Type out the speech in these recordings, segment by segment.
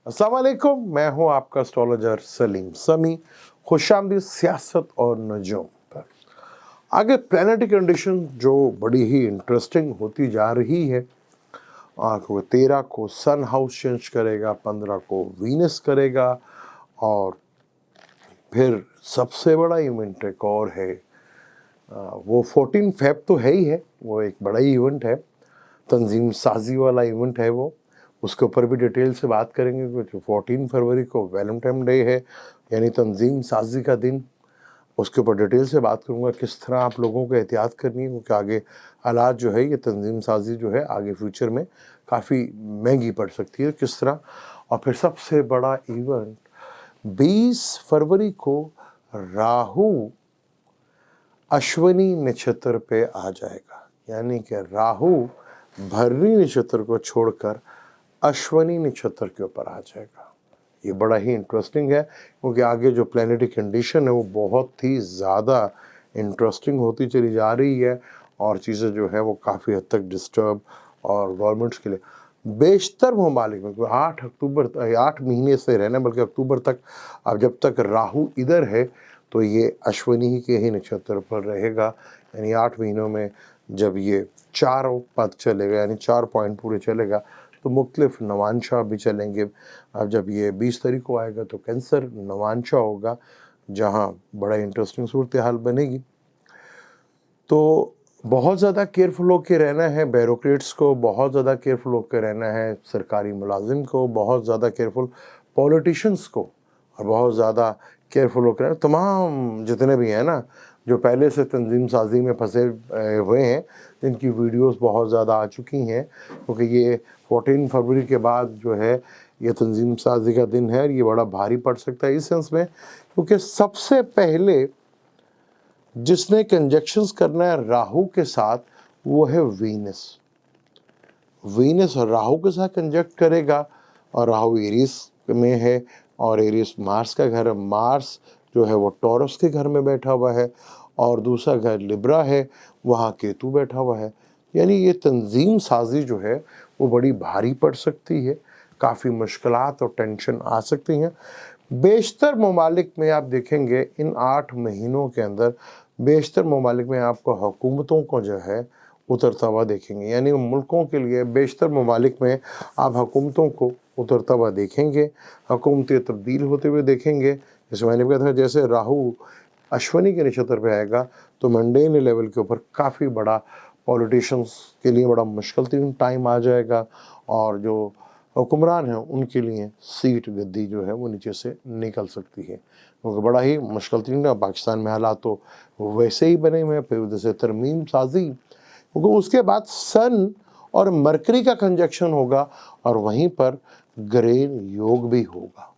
अस्सलाम वालेकुम, मैं हूं आपका एस्ट्रोलॉजर सलीम समी। खुशामदीद सियासत और नजूम पर। आगे प्लानिटरी कंडीशन जो बड़ी ही इंटरेस्टिंग होती जा रही है। आपको 13 को सन हाउस चेंज करेगा, 15 को वीनस करेगा और फिर सबसे बड़ा इवेंट एक और है। वो 14 फेब तो है ही है, वो एक बड़ा ही इवेंट है, तंजीम साजी वाला इवेंट है वो। उसके ऊपर भी डिटेल से बात करेंगे क्योंकि 14 फरवरी को वैलेंटाइन डे है, यानी तंजीम साजी का दिन। उसके ऊपर डिटेल से बात करूंगा किस तरह आप लोगों को एहतियात करनी है, क्योंकि आगे हालात जो है, ये तंजीम साजी जो है आगे फ्यूचर में काफ़ी महंगी पड़ सकती है किस तरह। और फिर सबसे बड़ा इवेंट 20 फरवरी को राहु अश्वनी नक्षत्र पे आ जाएगा, यानी कि राहु भरणी नक्षत्र को छोड़कर अश्वनी नक्षत्र के ऊपर आ जाएगा। ये बड़ा ही इंटरेस्टिंग है क्योंकि आगे जो प्लैनेटरी कंडीशन है वो बहुत ही ज़्यादा इंटरेस्टिंग होती चली जा रही है और चीज़ें जो है वो काफ़ी हद तक डिस्टर्ब और गवर्नमेंट्स के लिए बेशतर ममालिक में 8 महीने से रहना, बल्कि अक्टूबर तक। अब जब तक राहु इधर है तो ये अश्वनी ही के ही नक्षत्र पर रहेगा, यानी 8 महीनों में जब ये 4 पद चलेगा, यानी 4 पॉइंट पूरे चलेगा, तो मुख्तलिफ नवांशा भी चलेंगे। अब जब ये 20 तारीख को आएगा तो कैंसर नवांशा होगा, जहाँ बड़ा इंटरेस्टिंग सूरत हाल बनेगी। तो बहुत ज़्यादा केयरफुल होकर रहना है, ब्यूरोक्रेट्स को बहुत ज़्यादा केयरफुल होकर रहना है, सरकारी मुलाजिम को बहुत ज़्यादा केयरफुल, पॉलिटिशियंस को और बहुत ज़्यादा केयरफुल होकर, तमाम जितने भी हैं ना जो पहले से तंजीम साजी में फंसे हुए हैं, जिनकी वीडियोस बहुत ज़्यादा आ चुकी हैं, क्योंकि ये 14 फरवरी के बाद जो है ये तंजीम साजी का दिन है और ये बड़ा भारी पड़ सकता है इस सेंस में, क्योंकि सबसे पहले जिसने कंजक्शंस करना है राहु के साथ वो है वीनस। वीनस राहु के साथ कंजक्ट करेगा और राहु एरीज में है और एरीज मार्स का घर है। मार्स जो है वो टॉरस के घर में बैठा हुआ है और दूसरा घर लिब्रा है, वहाँ केतु बैठा हुआ है। यानी ये तंजीम साजी जो है वो बड़ी भारी पड़ सकती है, काफ़ी मुश्किलात और टेंशन आ सकती हैं। बेशतर ममालिक में आप देखेंगे इन 8 महीनों के अंदर बेशतर ममालिक में आपको हुकूमतों को जो है उतरता हुआ देखेंगे, यानी मुल्कों के लिए बेशतर ममालिक में आप हुकूमतों को उतरता हुआ देखेंगे, हुकूमतें तब्दील होते हुए देखेंगे। जैसे मैंने कहा था, जैसे राहु अश्वनी के नक्षत्र पे आएगा तो मंडेन लेवल के ऊपर काफ़ी बड़ा पॉलिटिशियंस के लिए बड़ा मुश्किल तीन टाइम आ जाएगा और जो हुक्मरान हैं उनके लिए सीट गद्दी जो है वो नीचे से निकल सकती है, क्योंकि बड़ा ही मुश्किल तीन है। पाकिस्तान में हालात तो वैसे ही बने हुए हैं, फिर उधर से तरमीम साजी, क्योंकि उसके बाद सन और मरकरी का कंजक्शन होगा और वहीं पर ग्रेन योग भी होगा।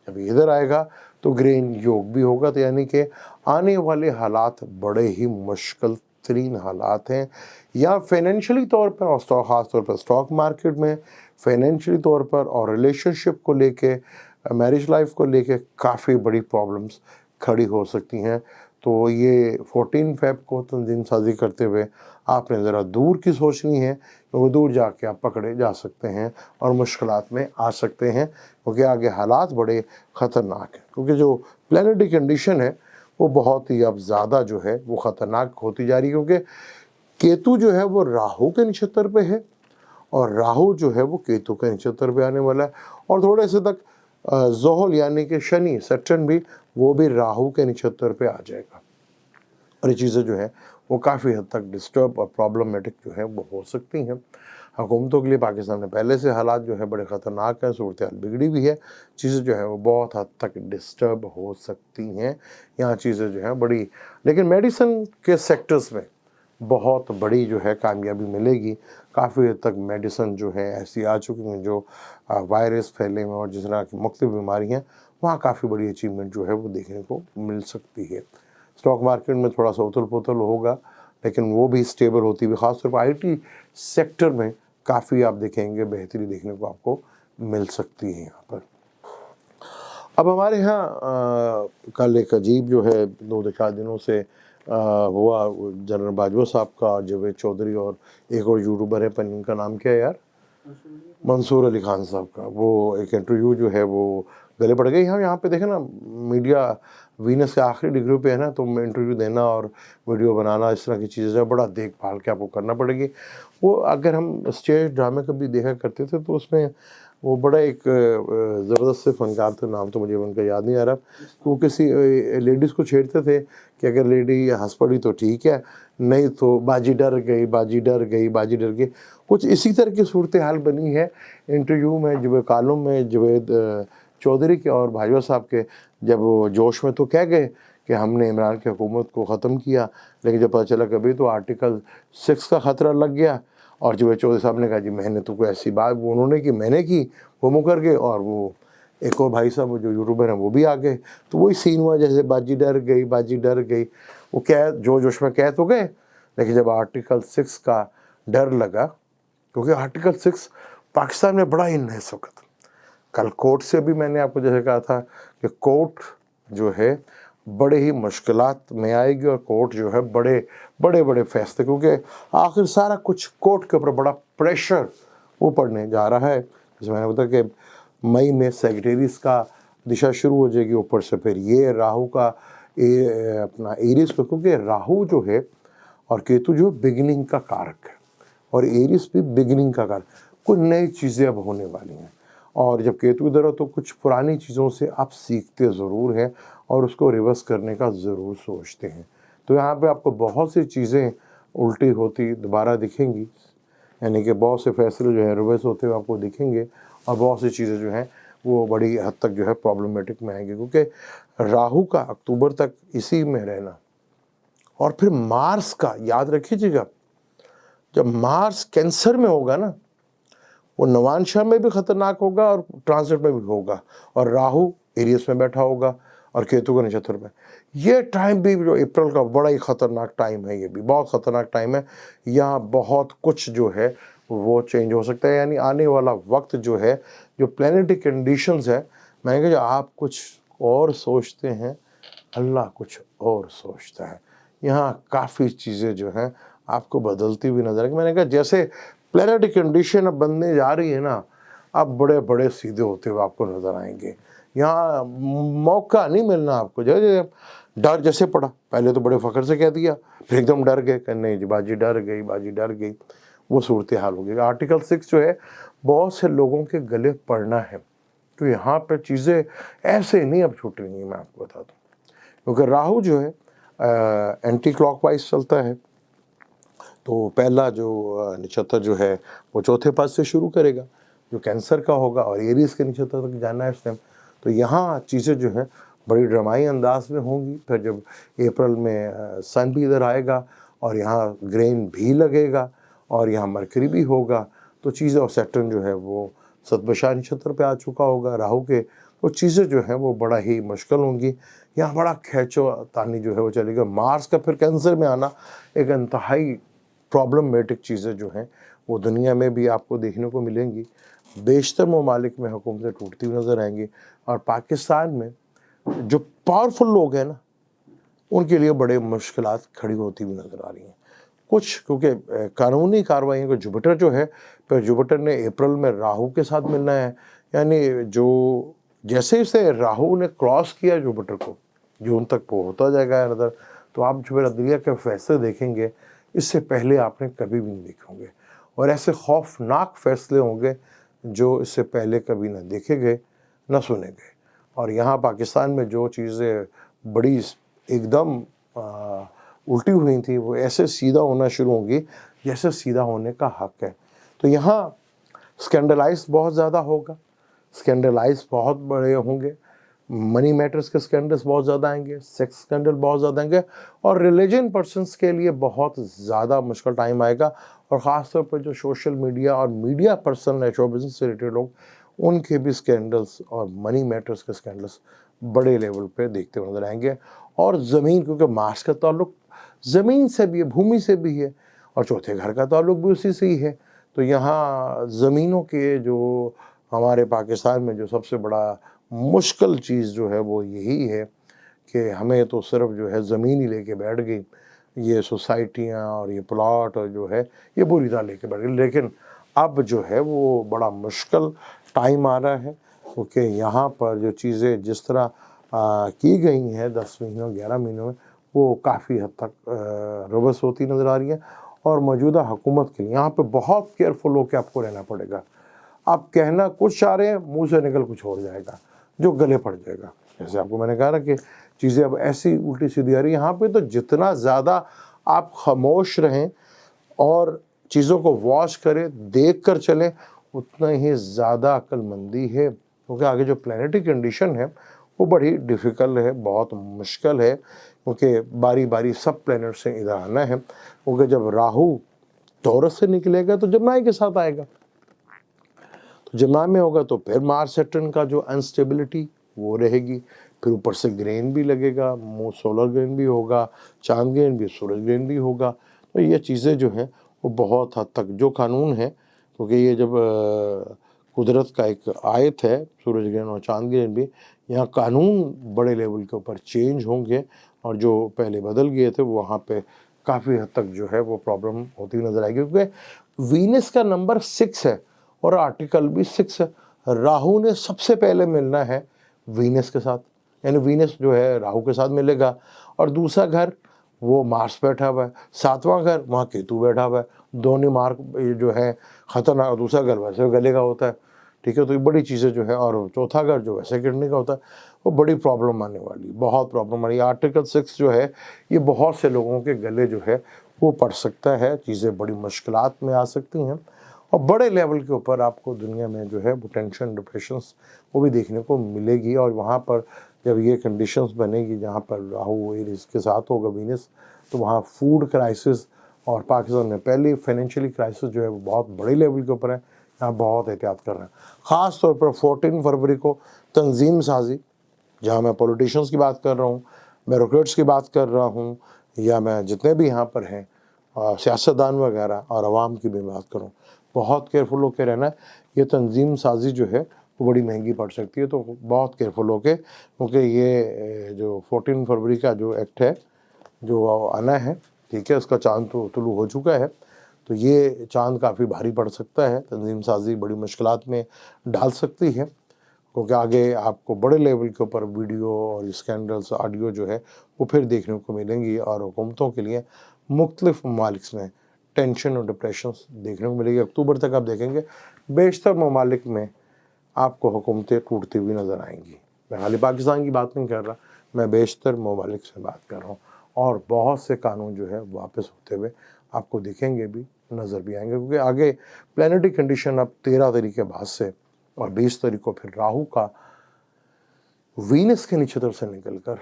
जब इधर आएगा तो ग्रेन योग भी होगा, तो यानी कि आने वाले हालात बड़े ही मुश्किल तरीन हालात हैं, या फाइनेंशियली तौर पर और ख़ास तौर पर स्टॉक मार्केट में फाइनेंशियली तौर पर और रिलेशनशिप को लेके, मैरिज लाइफ को लेके काफ़ी बड़ी प्रॉब्लम्स खड़ी हो सकती हैं। तो ये 14 फेब को तंजीम साजी करते हुए आपने ज़रा दूर की सोचनी है, क्योंकि दूर जाके आप पकड़े जा सकते हैं और मुश्किलात में आ सकते हैं, क्योंकि आगे हालात बड़े ख़तरनाक हैं। क्योंकि जो प्लानिटरी कंडीशन है वो बहुत ही अब ज़्यादा जो है वो ख़तरनाक होती जा रही है, क्योंकि केतु जो है वो राहु के नक्षत्र पे है और राहु जो है वो केतु के नक्षत्र पे आने वाला है और थोड़े से तक ज़ोहल यानी कि शनि सैटर्न भी, वो भी राहु के नक्षत्र पे आ जाएगा और ये चीज़ें जो है वो काफ़ी हद तक डिस्टर्ब और प्रॉब्लमेटिक जो है वो हो सकती हैं हुकूमतों के लिए। पाकिस्तान में पहले से हालात जो है बड़े ख़तरनाक हैं, सूरत हाल बिगड़ी भी है, चीज़ें जो है वो बहुत हद तक डिस्टर्ब हो सकती हैं, यहाँ चीज़ें जो हैं बड़ी। लेकिन मेडिसिन के सेक्टर्स में बहुत बड़ी जो है कामयाबी मिलेगी। काफ़ी हद तक मेडिसिन जो है ऐसी आ चुकी हैं जो वायरस फैले में और जिस तरह की मुख्तलिफ बीमारियाँ, वहाँ काफ़ी बड़ी अचीवमेंट जो है वो देखने को मिल सकती है। स्टॉक मार्केट में थोड़ा सा उथल-पुथल होगा, लेकिन वो भी स्टेबल होती हुई, ख़ासतौर पर आईटी सेक्टर में काफ़ी आप देखेंगे बेहतरी देखने को आपको मिल सकती है यहाँ पर। अब हमारे यहाँ कल एक अजीब जो है 2-4 दिनों से हुआ, जनरल बाजवा साहब का, जावेद चौधरी और एक और यूट्यूबर है, पर इनका नाम क्या है यार, मंसूर अली खान साहब का वो एक इंटरव्यू जो है वो गले पड़ गई। हम यहाँ पे देखें ना, मीडिया वीनस के आखिरी डिग्री पे है ना, तो इंटरव्यू देना और वीडियो बनाना इस तरह की चीज़ें बड़ा देखभाल के आपको करना पड़ेगी। वो अगर हम स्टेज ड्रामे कभी देखा करते थे तो उसमें वो बड़ा एक ज़बरदस्त से फनकार थे, नाम तो मुझे उनका याद नहीं आ रहा। वो किसी लेडीज़ को छेड़ते थे कि अगर लेडी हंस पड़ी तो ठीक है, नहीं तो बाजी डर गई, बाजी डर गई, बाजी डर गई। कुछ इसी तरह की सूरत हाल बनी है इंटरव्यू में। जब कालों में जवेद चौधरी के और भाजपा साहब के जब वो जोश में तो कह गए कि हमने इमरान की हुकूमत को ख़त्म किया, लेकिन जब पता चला कभी तो आर्टिकल 6 का ख़तरा लग गया। और जवेद चौधरी साहब ने कहा जी मैंने तो कोई ऐसी बात वो उन्होंने की मैंने की, वो मुकर गए। और वो एक और भाई साहब जो यूट्यूबर हैं वो भी आ गए। तो वही सीन हुआ जैसे बाजी डर गई, बाजी डर गई। वो कह जो जोश में कह तो गए, लेकिन जब आर्टिकल 6 का डर लगा, क्योंकि आर्टिकल 6 पाकिस्तान में बड़ा ही नए वक्त, कल कोर्ट से भी मैंने आपको जैसे कहा था कि कोर्ट जो है बड़े ही मुश्किलात में आएगी और कोर्ट जो है बड़े बड़े बड़े फैसले, क्योंकि आखिर सारा कुछ कोर्ट के ऊपर बड़ा प्रेशर वो पड़ने जा रहा है। जैसे मैंने बताया कि मई में सेक्रेटरीज का दिशा शुरू हो जाएगी, ऊपर से फिर ये राहु का अपना एरिस पे, क्योंकि राहु जो है और केतु जो बिगिनिंग का कारक है और एरिस भी बिगिनिंग का कारक। कुछ नई चीज़ें अब होने वाली हैं और जब केतु इधर हो तो कुछ पुरानी चीज़ों से आप सीखते ज़रूर हैं और उसको रिवर्स करने का ज़रूर सोचते हैं। तो यहाँ पे आपको बहुत सी चीज़ें उल्टी होती दोबारा दिखेंगी, यानी कि बहुत से फैसले जो है रिवर्स होते हुए आपको दिखेंगे और बहुत सी चीज़ें जो हैं वो बड़ी हद तक जो है प्रॉब्लमेटिक में आएंगी, क्योंकि राहु का अक्टूबर तक इसी में रहना। और फिर मार्स का याद रखिएगा, जब मार्स कैंसर में होगा ना, वो नवांशा में भी खतरनाक होगा और ट्रांजिट में भी होगा, और राहु एरियस में बैठा होगा और केतु का नक्षत्र में। ये टाइम भी जो अप्रैल का बड़ा ही खतरनाक टाइम है, ये भी बहुत खतरनाक टाइम है। यहाँ बहुत कुछ जो है वो चेंज हो सकता है, यानी आने वाला वक्त जो है, जो प्लानिटरी कंडीशंस है, मैंने कहा जो आप कुछ और सोचते हैं अल्लाह कुछ और सोचता है। यहाँ काफ़ी चीज़ें जो हैं आपको बदलती हुई नजर आएगी। मैंने कहा जैसे प्लानिटरी कंडीशन अब बनने जा रही है ना, अब बड़े बड़े सीधे होते हुए आपको नजर आएंगे। यहाँ मौका नहीं मिलना आपको। जैसे डर जैसे पड़ा, पहले तो बड़े फ़ख्र से कह दिया, फिर एकदम डर गए, नहीं जी बाजी डर गई, बाजी डर गई, वो सूरत हाल हो गई। आर्टिकल 6 जो है बहुत से लोगों के गले पड़ना है, तो यहाँ पे चीज़ें ऐसे नहीं अब छूटेंगी, मैं आपको बता दूँ। क्योंकि राहु जो है एंटी क्लॉकवाइज चलता है, तो पहला जो नक्षत्र जो है वो चौथे पाद से शुरू करेगा, जो कैंसर का होगा, और एरीज के नक्षत्र तक जाना है इस टाइम। तो यहाँ चीज़ें जो है बड़ी ड्रामाई अंदाज में होंगी। फिर जब अप्रैल में सन भी इधर आएगा और यहाँ ग्रेन भी लगेगा और यहाँ मरकरी भी होगा, तो चीज़ें, और सैटर्न जो है वो सतभिषा नक्षत्र पे आ चुका होगा राहु के, तो चीज़ें जो हैं वो बड़ा ही मुश्किल होंगी। यहाँ बड़ा खैचो तानी जो है वो चलेगा। मार्स का फिर कैंसर में आना एक इंतहाई प्रॉब्लमेटिक चीज़ें जो हैं वो दुनिया में भी आपको देखने को मिलेंगी। बेशतर ममालिक में हुकूमतें टूटती हुई नज़र आएंगी और पाकिस्तान में जो पावरफुल लोग हैं ना, उनके लिए बड़े मुश्किलात खड़ी होती हुई नज़र आ रही हैं। कुछ क्योंकि कानूनी कार्रवाइयों को जुपिटर जो है, फिर जुपिटर ने अप्रैल में राहु के साथ मिलना है, यानी जो जैसे जैसे राहु ने क्रॉस किया जुपिटर को, जून तक वो होता जाएगा नज़र। तो आप जो मेरा दुनिया के फैसले देखेंगे इससे पहले आपने कभी भी नहीं देखे होंगे, और ऐसे खौफनाक फैसले होंगे जो इससे पहले कभी ना देखे गए ना सुने गए। और यहाँ पाकिस्तान में जो चीज़ें बड़ी एकदम उल्टी हुई थी, वो ऐसे सीधा होना शुरू होंगी जैसे सीधा होने का हक है। तो यहाँ स्कैंडलाइज बहुत ज़्यादा होगा, स्कैंडलाइज बहुत बड़े होंगे, मनी मैटर्स के स्कैंडल्स बहुत ज़्यादा आएंगे, सेक्स स्कैंडल बहुत ज़्यादा आएंगे, और रिलीजन पर्सन्स के लिए बहुत ज़्यादा मुश्किल टाइम आएगा। और ख़ास तौर पर जो सोशल मीडिया और मीडिया पर्सन है, शो बिजनेस से रिलेटेड लोग, उनके भी स्कैंडल्स और मनी मैटर्स के स्कैंडल्स बड़े लेवल पे देखते हुए नजर आएंगे। और ज़मीन, क्योंकि मार्स का ताल्लुक ज़मीन से भी है, भूमि से भी है, और चौथे घर का ताल्लुक भी उसी से ही है। तो यहाँ ज़मीनों के जो हमारे पाकिस्तान में जो सबसे बड़ा मुश्किल चीज़ जो है वो यही है कि हमें तो सिर्फ जो है ज़मीन ही लेके बैठ गई, ये सोसाइटियाँ और ये प्लॉट और जो है ये बुरी तरह लेके बैठ गई। लेकिन अब जो है वो बड़ा मुश्किल टाइम आ रहा है, क्योंकि यहाँ पर जो चीज़ें जिस तरह की गई हैं 10 महीनों 11 महीनों में, वो काफ़ी हद तक रिवर्स होती नज़र आ रही है। और मौजूदा हुकूमत के लिए यहाँ पे बहुत केयरफुल होकर आपको रहना पड़ेगा। आप कहना कुछ चाह रहे हैं, मुंह से निकल कुछ और जाएगा जो गले पड़ जाएगा। जैसे आपको मैंने कहा ना कि चीज़ें अब ऐसी उल्टी सीधी आ रही है। यहाँ पे तो जितना ज़्यादा आप खामोश रहें और चीज़ों को वॉच करें, देख कर चलें, उतना ही ज़्यादा अक्लमंदी है, क्योंकि आगे जो प्लानिटरी कंडीशन है वो बड़ी डिफ़िकल्ट है, बहुत मुश्किल है, क्योंकि बारी बारी सब प्लैनेट से इधर आना है। क्योंकि जब राहु टॉरस से निकलेगा तो जमनाई के साथ आएगा, तो जमना में होगा तो फिर मार्स सैटर्न का जो अनस्टेबिलिटी वो रहेगी, फिर ऊपर से ग्रेन भी लगेगा, सोलर ग्रेन भी होगा, चांद ग्रेन भी, सूरज ग्रेन भी होगा। तो ये चीज़ें जो हैं वो बहुत हद तक जो कानून है, क्योंकि ये जब कुदरत का एक आयत है सूरज ग्रहण और चांद ग्रहण भी, यहाँ कानून बड़े लेवल के ऊपर चेंज होंगे, और जो पहले बदल गए थे वहाँ पे काफ़ी हद तक जो है वो प्रॉब्लम होती नज़र आएगी, क्योंकि वीनस का नंबर 6 है और आर्टिकल भी 6 है। राहु ने सबसे पहले मिलना है वीनस के साथ, यानी वीनस जो है राहु के साथ मिलेगा, और दूसरा घर वो मार्स बैठा हुआ है, 7वां घर वहाँ केतु बैठा हुआ है। दोनों मार्ग ये जो है खतरनाक, दूसरा घर वैसे गले का होता है, ठीक है। तो ये बड़ी चीज़ें जो है, और चौथा घर जो वैसे किडनी का होता है, वो बड़ी प्रॉब्लम आने वाली, बहुत प्रॉब्लम आ रही है। आर्टिकल 6 जो है ये बहुत से लोगों के गले जो है वो पड़ सकता है, चीज़ें बड़ी मुश्किलात में आ सकती हैं, और बड़े लेवल के ऊपर आपको दुनिया में जो है वो टेंशन डिप्रेशंस वो भी देखने को मिलेगी। और वहाँ पर जब ये कंडीशंस बनेगी जहाँ पर राहु इसके साथ होगा वीनस, तो वहाँ फूड क्राइसिस, और पाकिस्तान में पहले फाइनेंशियली क्राइसिस जो है वो बहुत बड़े लेवल के ऊपर है, यहाँ बहुत एहतियात कर रहे हैं। ख़ास तौर पर 14 फरवरी को तंजीम साजी, जहाँ मैं पॉलिटिशियंस की बात कर रहा हूँ, ब्यूरोक्रेट्स की बात कर रहा हूँ, या मैं जितने भी यहाँ पर हैं सियासतदान वगैरह और आवाम की भी बात करूँ, बहुत केयरफुल होकर रहना है। ये तंजीम साजी जो है वो बड़ी महंगी पड़ सकती है, तो बहुत केयरफुल होके, क्योंकि ये जो 14 फरवरी का जो एक्ट है जो आना है, ठीक है, उसका चांद तो तुलू हो चुका है, तो ये चांद काफ़ी भारी पड़ सकता है, तंजीम साजी बड़ी मुश्किलात में डाल सकती है, क्योंकि आगे आपको बड़े लेवल के ऊपर वीडियो और स्कैंडल्स ऑडियो जो है वो फिर देखने को मिलेंगी, और हुकूमतों के लिए मुख्तलिफ ममालिक में टेंशन और डिप्रेशन देखने को मिलेगी। अक्टूबर तक आप देखेंगे बेशतर ममालिक में आपको हुकूमतें टूटती हुई नज़र आएंगी। मैं खाली पाकिस्तान की बात नहीं कर रहा, मैं बेशतर ममालिक से बात कर रहा हूँ, और बहुत से कानून जो है वापस होते हुए आपको दिखेंगे भी, नज़र भी आएंगे, क्योंकि आगे प्लानिटरी कंडीशन अब 13 तारीख के बाद से और 20 तारीख को फिर राहु का वीनस के नक्षत्र से निकलकर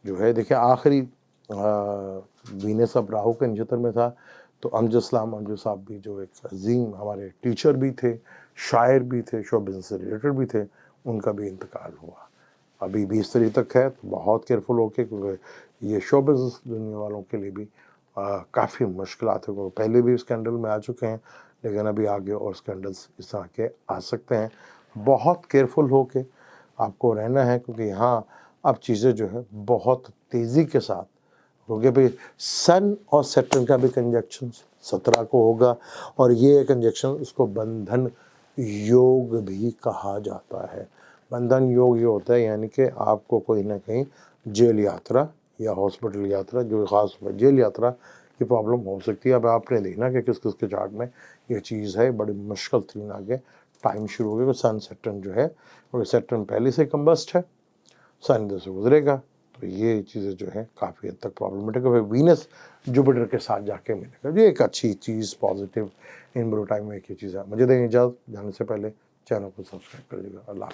जो है, देखिए आखिरी वीनस अब राहु के नक्षत्र में था, तो अमजद अंजू साहब भी जो एक अजीम हमारे टीचर भी थे, शायर भी थे, शो बिज़नेस से रिलेटेड भी थे, उनका भी इंतकाल हुआ। अभी 20 तारीख तक है, तो बहुत केयरफुल होके, क्योंकि ये शो बिज़नेस दुनिया वालों के लिए भी काफ़ी मुश्किलात है, क्योंकि पहले भी स्कैंडल में आ चुके हैं, लेकिन अभी आगे और स्कैंडल्स इस तरह के आ सकते हैं। बहुत केयरफुल होके आपको रहना है, क्योंकि यहाँ अब चीज़ें जो है बहुत तेज़ी के साथ, क्योंकि भाई सन और सैटर्न का भी कंजक्शन 17 को होगा, और ये कंजक्शन इसको बंधन योग भी कहा जाता है। बंधन योग ये होता है, यानी कि आपको कोई ना कहीं जेल यात्रा या हॉस्पिटल यात्रा, जो ख़ास जेल यात्रा की प्रॉब्लम हो सकती है। अब आपने देखना कि किस किस के चार्ट में ये चीज़ है, बड़ी मुश्किल तरीन आगे टाइम शुरू हो गया। सन सैटर्न जो है, क्योंकि सैटर्न पहले से कम्बस्ट है, सन इधर से गुजरेगा, तो ये चीज़ें जो है काफ़ी हद तक प्रॉब्लमेटिक है। वीनस जुपिटर के साथ जाके मिलेगा, ये एक अच्छी चीज़, पॉजिटिव इन बुरे टाइम में एक ही चीज़ है। मुझे दें इजाज़त, जाने से पहले चैनल को सब्सक्राइब कर दीजिएगा। अल्लाह।